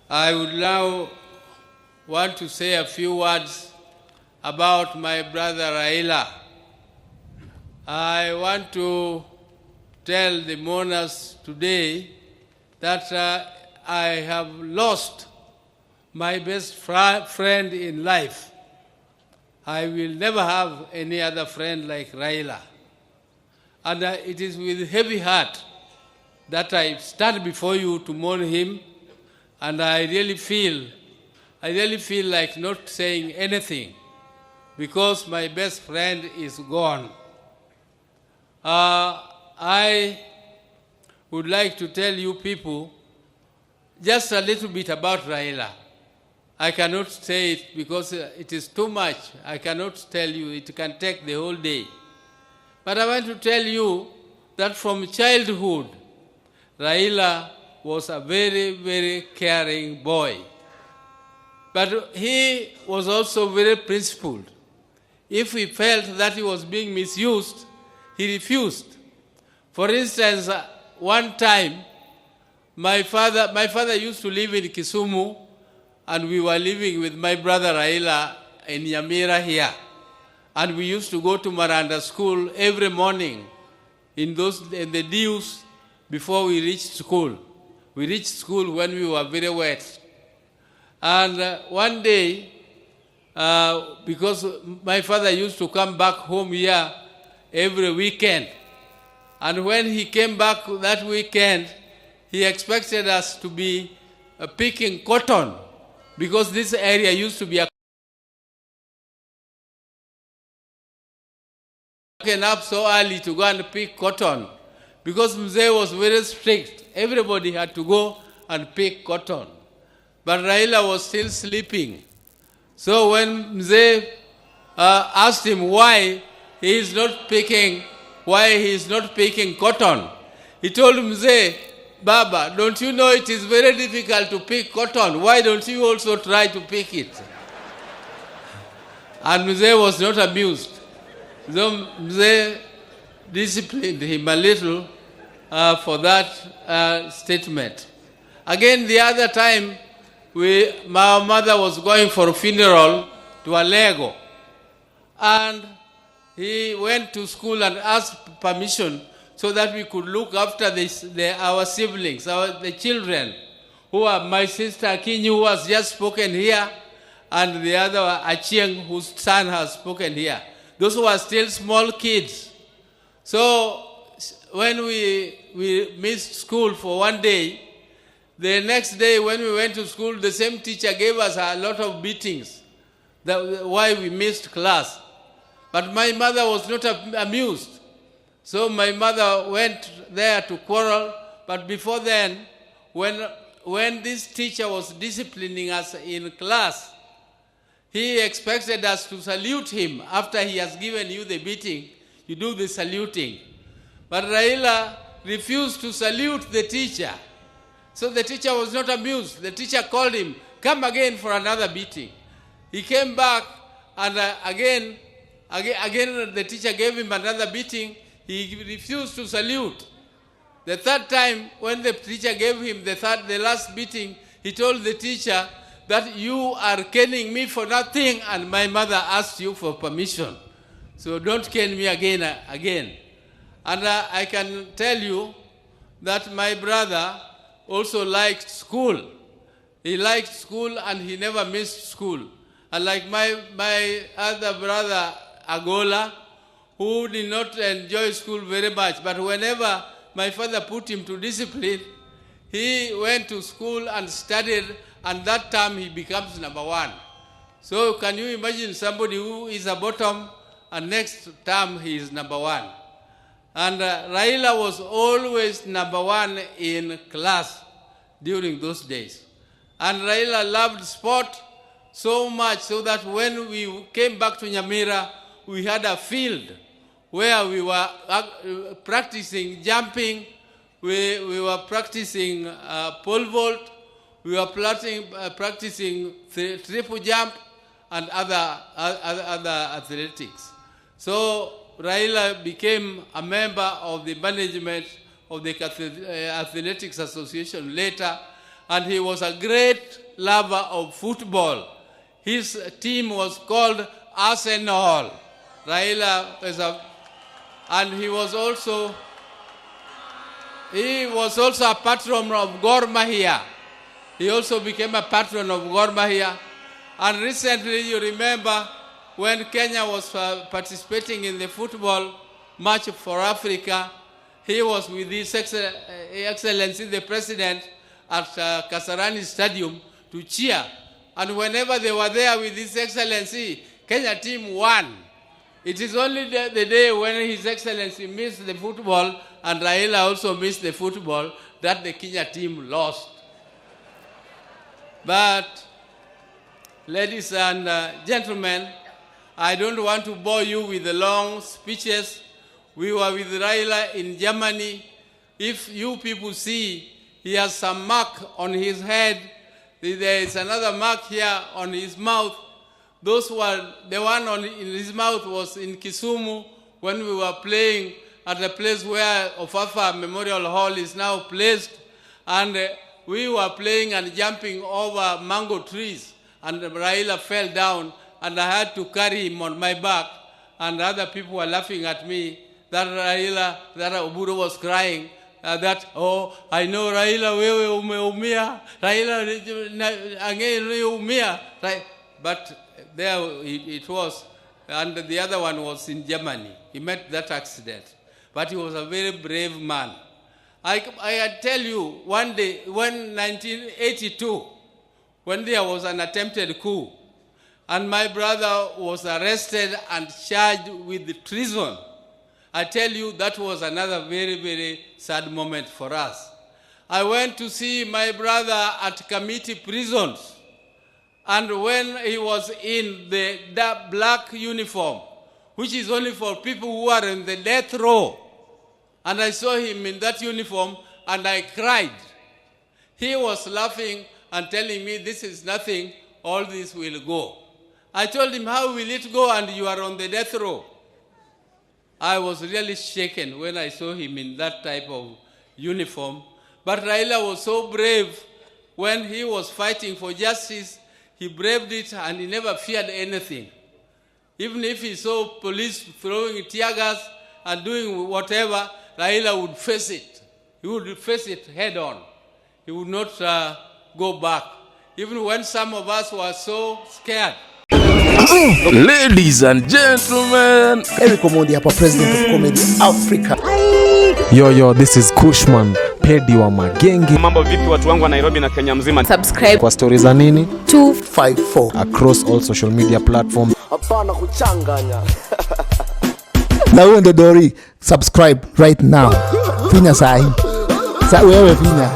I would now want to say a few words about my brother Raila. I want to tell the mourners today that I have lost my best friend in life. I will never have any other friend like Raila. And it is with heavy heart that I stand before you to mourn him, and I really feel like not saying anything because my best friend is gone. I would like to tell you people just a little bit about Raila. I cannot say it because it is too much. I cannot tell you. It can take the whole day. But I want to tell you that from childhood, Raila was a very, very caring boy. But he was also very principled. If he felt that he was being misused, he refused. For instance, one time, my father used to live in Kisumu, and we were living with my brother Raila in Nyamira here. And we used to go to Maranda school every morning in the dews before we reached school. We reached school when we were very wet. And one day, because my father used to come back home here every weekend, and when he came back that weekend, he expected us to be picking cotton, because this area used to be waken up so early to go and pick cotton, because Mzee was very strict. Everybody had to go and pick cotton. But Raila was still sleeping. So when Mzee asked him why he is not picking cotton, he told Mzee, Baba, don't you know it is very difficult to pick cotton? Why don't you also try to pick it? And Mzee was not amused. So Mzee disciplined him a little for that statement. Again, the other time, my mother was going for a funeral to Alego, and he went to school and asked permission so that we could look after our siblings, the children, who are my sister Akinyi, who has just spoken here, and the other Achieng, whose son has spoken here. Those who are still small kids. So when we missed school for one day, the next day when we went to school, the same teacher gave us a lot of beatings, why we missed class. But my mother was not amused. So my mother went there to quarrel. But before then, when this teacher was disciplining us in class, he expected us to salute him. After he has given you the beating, you do the saluting. But Raila refused to salute the teacher. So the teacher was not amused. The teacher called him, come again for another beating. He came back, and again the teacher gave him another beating. He refused to salute. The third time, when the teacher gave him the last beating, he told the teacher that you are caning me for nothing, and my mother asked you for permission. So don't cane me again. And I can tell you that my brother also liked school. He liked school and he never missed school. Unlike my other brother, Agola, who did not enjoy school very much, but whenever my father put him to discipline, he went to school and studied, and that time he becomes number one. So can you imagine somebody who is a bottom, and next term he is number one? And Raila was always number one in class during those days. And Raila loved sport so much so that when we came back to Nyamira, we had a field where we were practicing jumping, we were practicing pole vault, we were practicing triple jump and other athletics. So Raila became a member of the management of the Athletics Association later, and he was a great lover of football. His team was called Arsenal. Raila was and he was also a patron of Gor Mahia. He also became a patron of Gor Mahia. And recently, you remember, when Kenya was participating in the football match for Africa, he was with His Excellency, the President, at Kasarani Stadium to cheer. And whenever they were there with His Excellency, Kenya team won. It is only the day when His Excellency missed the football and Raila also missed the football that the Kenya team lost. But, ladies and gentlemen, I don't want to bore you with the long speeches. We were with Raila in Germany. If you people see, he has some mark on his head. There is another mark here on his mouth. Those were, the one in his mouth was in Kisumu when we were playing at the place where Ofafa Memorial Hall is now placed. And we were playing and jumping over mango trees. And Raila fell down and I had to carry him on my back. And other people were laughing at me that Oburu was crying. Oh, I know Raila, wewe umeumia. Raila, umia. But there it was. And the other one was in Germany. He met that accident. But he was a very brave man. I tell you, one day, when 1982, when there was an attempted coup, and my brother was arrested and charged with treason, I tell you, that was another very, very sad moment for us. I went to see my brother at committee prisons. And when he was in the black uniform, which is only for people who are in the death row, and I saw him in that uniform and I cried. He was laughing and telling me, this is nothing, all this will go. I told him, how will it go and you are on the death row? I was really shaken when I saw him in that type of uniform. But Raila was so brave when he was fighting for justice. He braved it and he never feared anything. Even if he saw police throwing tear gas and doing whatever, Raila would face it. He would face it head on. He would not go back. Even when some of us were so scared. Ladies and gentlemen, Eric Omondi hapa, president of comedy Africa. Yo, this is Kushman, pedi wa magenge. Mambo vipi watu wangu wa Nairobi na Kenya mzima? Subscribe kwa stories za nini 254 across all social media platforms. Hapana kuchanganya. Na huyo ndo Dori, subscribe right now. Finya sahi. Sa wewe finya.